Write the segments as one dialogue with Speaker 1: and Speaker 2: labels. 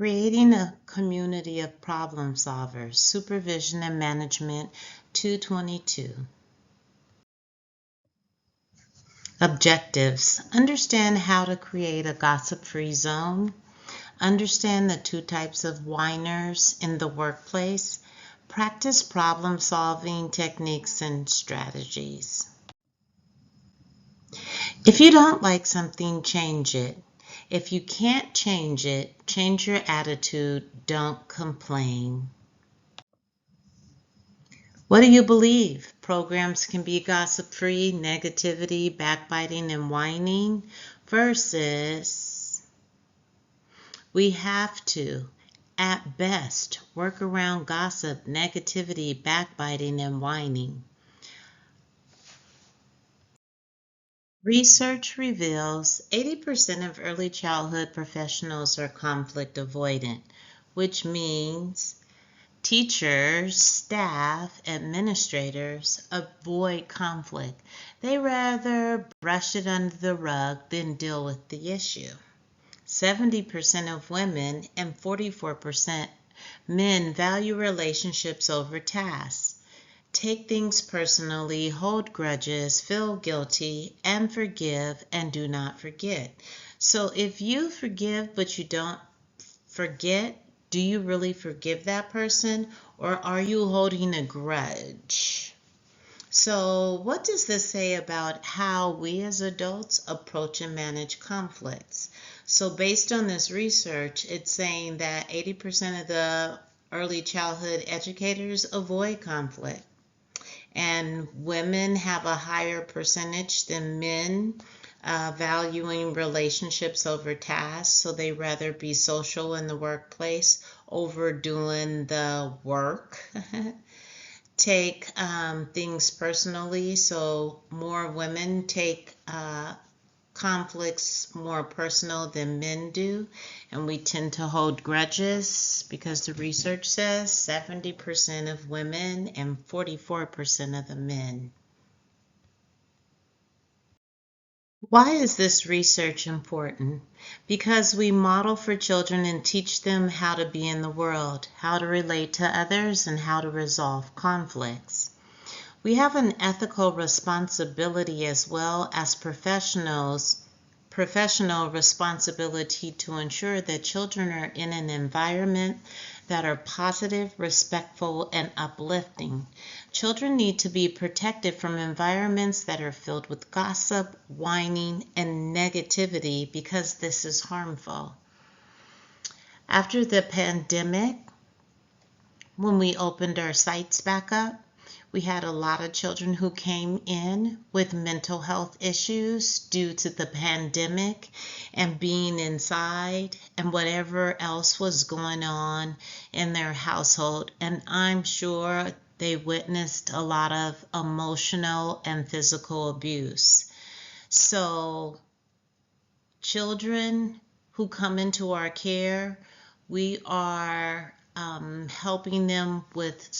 Speaker 1: Creating a community of problem solvers, supervision and management 222. Objectives. Understand how to create a gossip-free zone. Understand the two types of whiners in the workplace. Practice problem-solving techniques and strategies. If you don't like something, change it. If you can't change it, change your attitude. Don't complain. What do you believe? Programs can be gossip-free, negativity, backbiting, and whining, versus we have to, at best, work around gossip, negativity, backbiting, and whining. Research reveals 80% of early childhood professionals are conflict avoidant, which means teachers, staff, administrators avoid conflict. They rather brush it under the rug than deal with the issue. 70% of women and 44% men value relationships over tasks. Take things personally, hold grudges, feel guilty, and forgive and do not forget. So if you forgive but you don't forget, do you really forgive that person, or are you holding a grudge? So what does this say about how we as adults approach and manage conflicts? So based on this research, it's saying that 80% of the early childhood educators avoid conflict. And women have a higher percentage than men, valuing relationships over tasks. So they rather be social in the workplace over doing the work. Take things personally. So more women take conflicts more personal than men do, and we tend to hold grudges because the research says 70% of women and 44% of the men. Why is this research important? Because we model for children and teach them how to be in the world, how to relate to others, and how to resolve conflicts. We have an ethical responsibility as well as professional responsibility to ensure that children are in an environment that are positive, respectful, and uplifting. Children need to be protected from environments that are filled with gossip, whining, and negativity because this is harmful. After the pandemic, when we opened our sites back up, we had a lot of children who came in with mental health issues due to the pandemic and being inside and whatever else was going on in their household. And I'm sure they witnessed a lot of emotional and physical abuse. So children who come into our care, we are helping them with their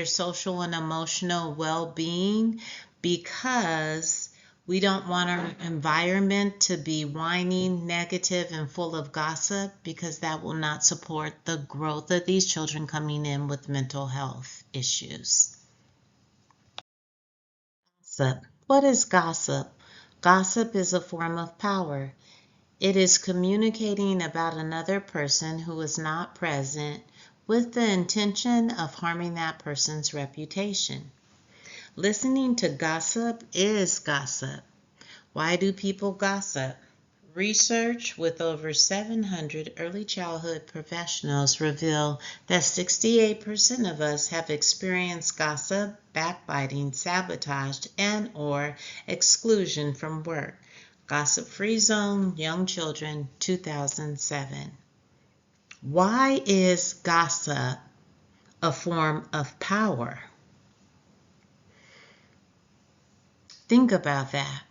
Speaker 1: social and emotional well-being, because we don't want our environment to be whining, negative, and full of gossip, because that will not support the growth of these children coming in with mental health issues. Gossip. What is gossip? Gossip is a form of power. It is communicating about another person who is not present with the intention of harming that person's reputation. Listening to gossip is gossip. Why do people gossip? Research with over 700 early childhood professionals reveal that 68% of us have experienced gossip, backbiting, sabotage, and/or exclusion from work. Gossip Free Zone, Young Children, 2007. Why is gossip a form of power? Think about that.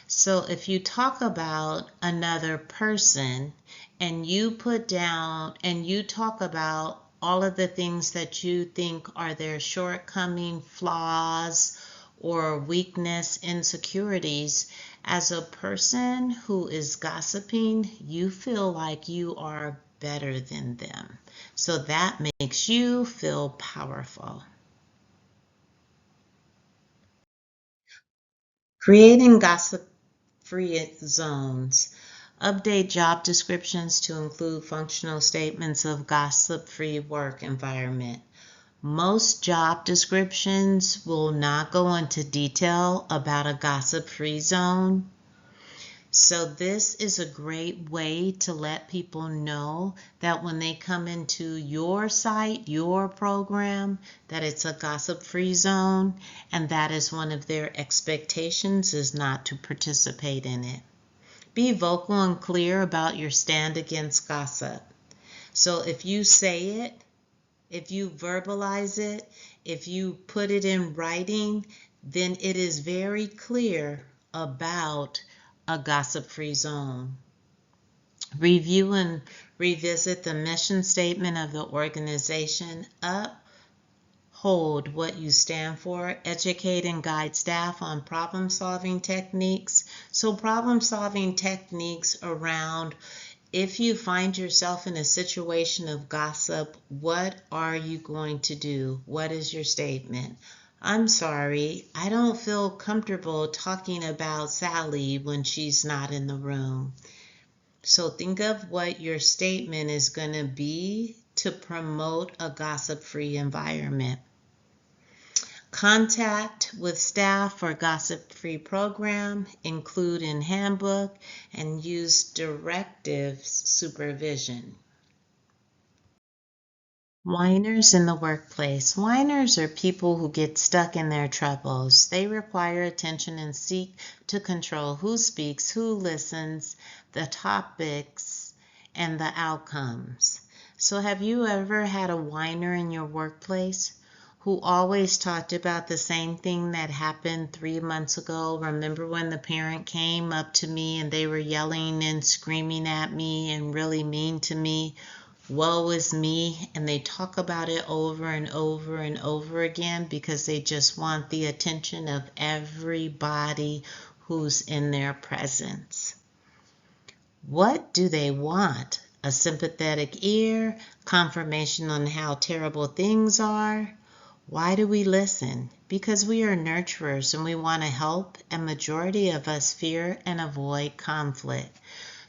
Speaker 1: So if you talk about another person and you put down and you talk about all of the things that you think are their shortcoming, flaws, or weakness, insecurities. As a person who is gossiping, you feel like you are better than them. So that makes you feel powerful. Creating gossip-free zones. Update job descriptions to include functional statements of gossip-free work environment. Most job descriptions will not go into detail about a gossip-free zone. So this is a great way to let people know that when they come into your site, your program, that it's a gossip-free zone, and that is one of their expectations is not to participate in it. Be vocal and clear about your stand against gossip. So if you say it, if you verbalize it, if you put it in writing, then it is very clear about a gossip-free zone. Review and revisit the mission statement of the organization. Uphold what you stand for. Educate and guide staff on problem-solving techniques. So problem-solving techniques around if you find yourself in a situation of gossip, what are you going to do? What is your statement? I'm sorry, I don't feel comfortable talking about Sally when she's not in the room. So think of what your statement is going to be to promote a gossip-free environment. Contact with staff for gossip-free program, include in handbook, and use directive supervision. Whiners in the workplace. Whiners are people who get stuck in their troubles. They require attention and seek to control who speaks, who listens, the topics, and the outcomes. So have you ever had a whiner in your workplace who always talked about the same thing that happened 3 months ago? Remember when the parent came up to me and they were yelling and screaming at me and really mean to me? Woe is me, and they talk about it over and over and over again because they just want the attention of everybody who's in their presence. What do they want? A sympathetic ear, confirmation on how terrible things are? Why do we listen? Because we are nurturers and we want to help, and majority of us fear and avoid conflict.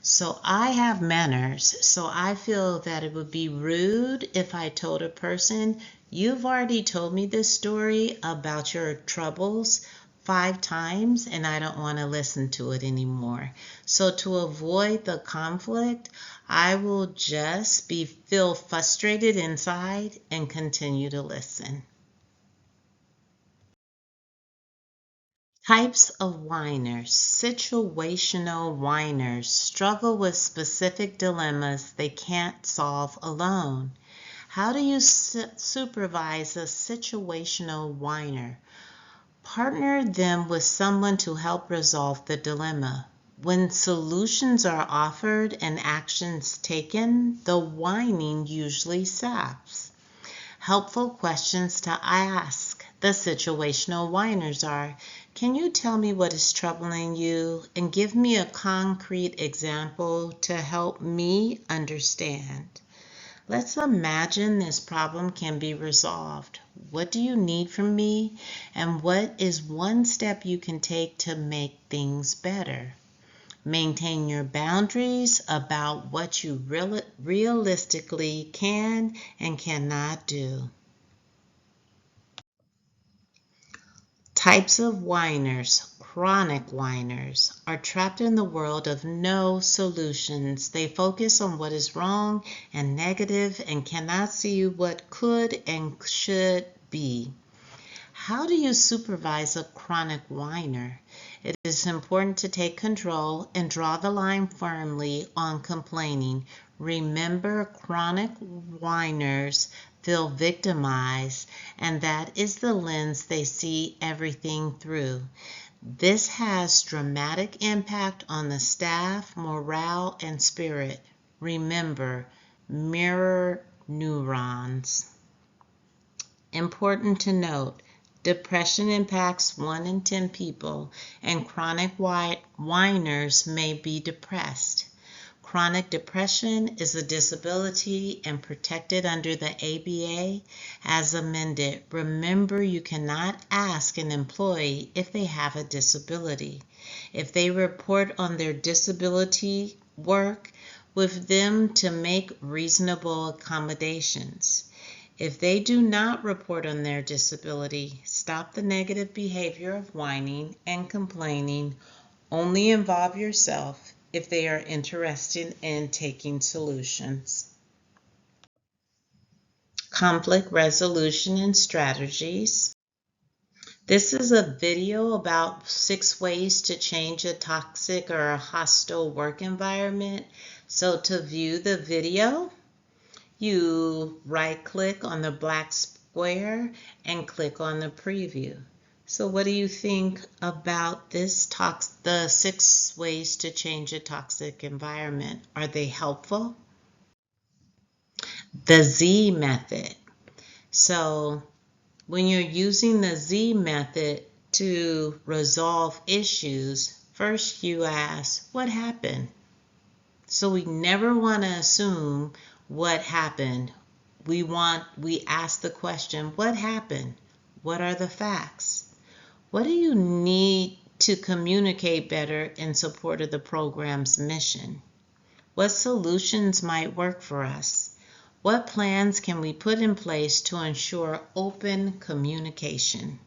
Speaker 1: So I have manners, so I feel that it would be rude if I told a person, you've already told me this story about your troubles 5 times and I don't want to listen to it anymore. So to avoid the conflict, I will just feel frustrated inside and continue to listen. Types of whiners. Situational whiners struggle with specific dilemmas they can't solve alone. How do you supervise a situational whiner? Partner them with someone to help resolve the dilemma. When solutions are offered and actions taken, the whining usually stops. Helpful questions to ask the situational whiners are, can you tell me what is troubling you and give me a concrete example to help me understand? Let's imagine this problem can be resolved. What do you need from me? And what is one step you can take to make things better? Maintain your boundaries about what you realistically can and cannot do. Types of whiners. Chronic whiners are trapped in the world of no solutions. They focus on what is wrong and negative and cannot see what could and should be. How do you supervise a chronic whiner? It is important to take control and draw the line firmly on complaining. Remember, chronic whiners feel victimized, and that is the lens they see everything through. This has dramatic impact on the staff, morale, and spirit. Remember, mirror neurons. Important to note, Depression impacts 1 in 10 people, and chronic whiners may be depressed. Chronic depression is a disability and protected under the ABA as amended. Remember, you cannot ask an employee if they have a disability. If they report on their disability, work with them to make reasonable accommodations. If they do not report on their disability, stop the negative behavior of whining and complaining. Only involve yourself if they are interested in taking solutions. Conflict resolution and strategies. This is a video about 6 ways to change a toxic or a hostile work environment. So to view the video, you right-click on the black square and click on the preview. So what do you think about this the 6 ways to change a toxic environment? Are they helpful? The Z method. So when you're using the Z method to resolve issues, first you ask, what happened? So we never want to assume what happened. We ask the question, what happened? What are the facts? What do you need to communicate better in support of the program's mission? What solutions might work for us? What plans can we put in place to ensure open communication?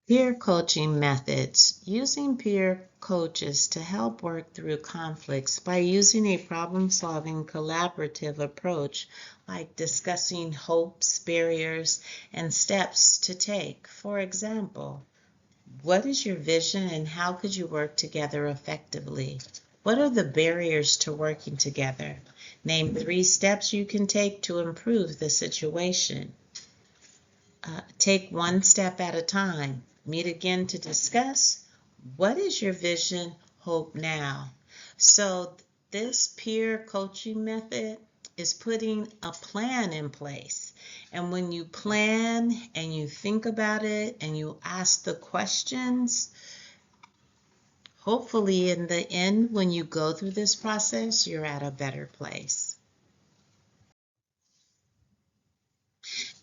Speaker 1: Peer coaching methods. Using peer coaches to help work through conflicts by using a problem-solving collaborative approach, like discussing hopes, barriers, and steps to take. For example, what is your vision and how could you work together effectively? What are the barriers to working together? Name 3 steps you can take to improve the situation. Take 1 step at a time. Meet again to discuss. What is your vision, hope now? So this peer coaching method is putting a plan in place. And when you plan and you think about it and you ask the questions, hopefully in the end, when you go through this process, you're at a better place.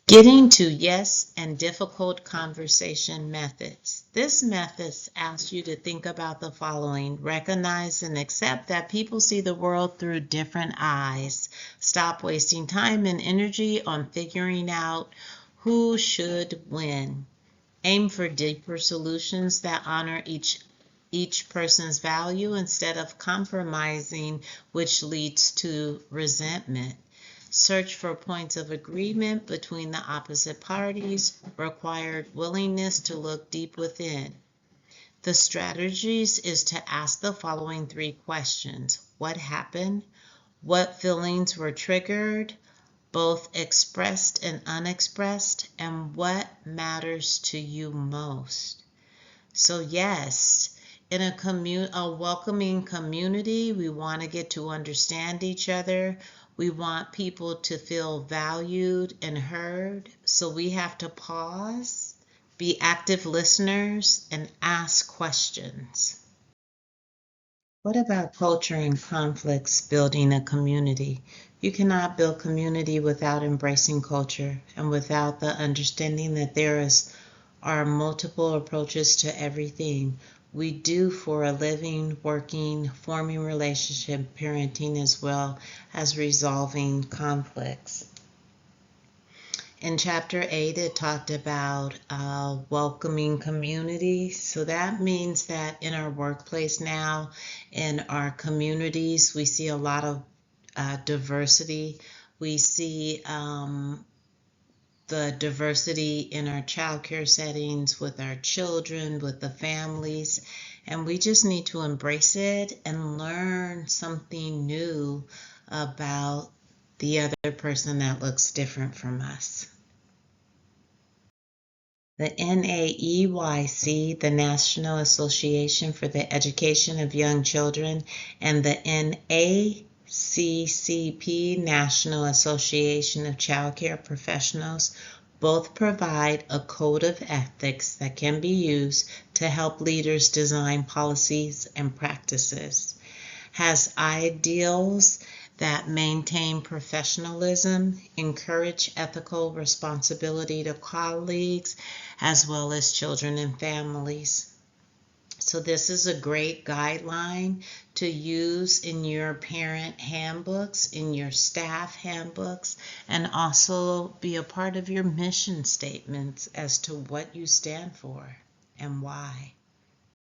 Speaker 1: Getting to yes and difficult conversation methods. This method asks you to think about the following. Recognize and accept that people see the world through different eyes. Stop wasting time and energy on figuring out who should win. Aim for deeper solutions that honor each person's value instead of compromising, which leads to resentment. Search for points of agreement between the opposite parties, required willingness to look deep within. The strategies is to ask the following 3 questions. What happened? What feelings were triggered, both expressed and unexpressed? And what matters to you most? So yes, in a welcoming community, we want to get to understand each other. We want people to feel valued and heard. So we have to pause, be active listeners, and ask questions. What about culture and conflicts building a community? You cannot build community without embracing culture and without the understanding that there are multiple approaches to everything we do for a living, working, forming relationship, parenting, as well as resolving conflicts. In Chapter 8, it talked about welcoming community. So that means that in our workplace now, in our communities, we see a lot of diversity. We see the diversity in our childcare settings, with our children, with the families, and we just need to embrace it and learn something new about the other person that looks different from us. The NAEYC, the National Association for the Education of Young Children, and the NACCP, National Association of Child Care Professionals, Both provide a code of ethics that can be used to help leaders design policies and practices. Has ideals that maintain professionalism, encourage ethical responsibility to colleagues, as well as children and families. So this is a great guideline to use in your parent handbooks, in your staff handbooks, and also be a part of your mission statements as to what you stand for and why.